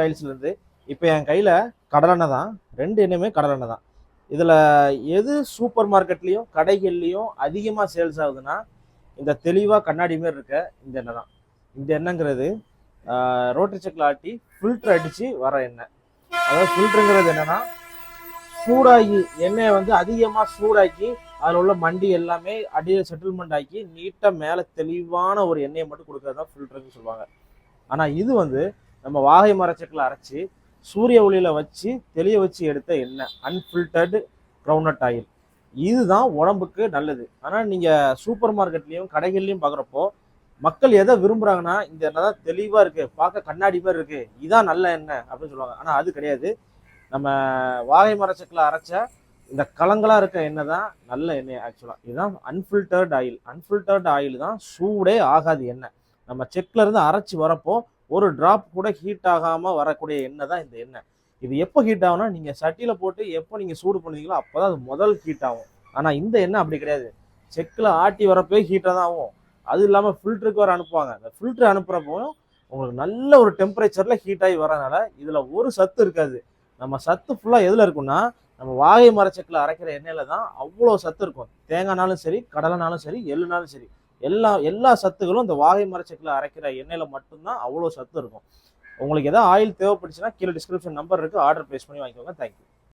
ஆயில்ஸ்லேருந்து இப்போ என் கையில் கடலெண்ணெய் தான், 2 எண்ணெயுமே கடலெண்ணெய் தான். இதில் எது சூப்பர் மார்க்கெட்லேயும் கடைகள்லேயும் அதிகமாக சேல்ஸ் ஆகுதுன்னா இந்த தெளிவாக கண்ணாடி மாரி இருக்க இந்த எண்ணெய் தான். இந்த எண்ணெய்ங்கிறது ரோட்டரி செக்கில் ஆட்டி ஃபில்டர் அடித்து வர எண்ணெய். அதாவது ஃபில்டருங்கிறது என்னென்னா, சூடாகி எண்ணெயை வந்து அதிகமாக சூடாக்கி அதில் உள்ள மண்டி எல்லாமே அடியில் செட்டில்மெண்ட் ஆக்கி நீட்டாக மேலே தெளிவான ஒரு எண்ணெயை மட்டும் கொடுக்கறது தான் ஃபில்டருன்னு சொல்லுவாங்க. ஆனால் இது வந்து நம்ம வாகை மரச்செக்கில் அரைச்சி சூரிய ஒளியில் வச்சு தெளிய வச்சு எடுத்த எண்ணெய், அன்ஃபில்டர்டு கிரவுண்ட்நட் ஆயில். இதுதான் உடம்புக்கு நல்லது. ஆனால் நீங்கள் சூப்பர் மார்க்கெட்லேயும் கடைகள்லையும் பார்க்குறப்போ மக்கள் எதை விரும்புகிறாங்கன்னா, இந்த எண்ணெய் தான் தெளிவாக இருக்குது, பார்க்க கண்ணாடி மாதிரி இருக்குது, இதான் நல்ல எண்ணெய் அப்படின்னு சொல்லுவாங்க. ஆனால் அது கிடையாது. நம்ம வாகை மரச்செக்கில் அரைச்ச இந்த கலங்களாக இருக்க எண்ணெய் தான் நல்ல எண்ணெய். ஆக்சுவலாக இதுதான் அன்ஃபில்டர்டு ஆயில். அன்ஃபில்டர்டு ஆயில் தான் சூடே ஆகாது எண்ணெய். நம்ம செக்கில் இருந்து அரைச்சி வரப்போ ஒரு டிராப் கூட ஹீட் ஆகாமல் வரக்கூடிய எண்ணெய் தான் இந்த எண்ணெய். இது எப்போ ஹீட் ஆகும்னா, நீங்கள் சட்டியில் போட்டு எப்போ நீங்கள் சூடு பண்ணுவீங்களோ அப்போ தான் அது முதல் ஹீட் ஆகும். ஆனால் இந்த எண்ணெய் அப்படி கிடையாது. செக்கில் ஆட்டி வரப்போ ஹீட்டாக தான் ஆகும். அது இல்லாமல் ஃபில்டருக்கு வர அனுப்புவாங்க. அந்த ஃபில்டர் அனுப்புகிறப்போ உங்களுக்கு நல்ல ஒரு டெம்பரேச்சரில் ஹீட் ஆகி வரனால இதில் ஒரு சத்து இருக்காது. நம்ம சத்து ஃபுல்லாக எதில் இருக்குன்னா, நம்ம வாகை மரச்செக்கில் அரைக்கிற எண்ணெயில் தான் அவ்வளோ சத்து இருக்கும். தேங்காய்னாலும் சரி, கடலைனாலும் சரி, எள்ளுனாலும் சரி, எல்லா சத்துக்களும் இந்த வாகை மரச்செக்கில் அரைக்கிற எண்ணெயில் மட்டும்தான் அவ்வளோ சத்து இருக்கும். உங்களுக்கு எதாவது ஆயில் தேவைப்பட்டுச்சுன்னா கீழே டிஸ்கிரிப்ஷன் நம்பர் இருக்குது, ஆர்டர் ப்ளேஸ் பண்ணி வாங்கிக்கோங்க. தேங்க்யூ.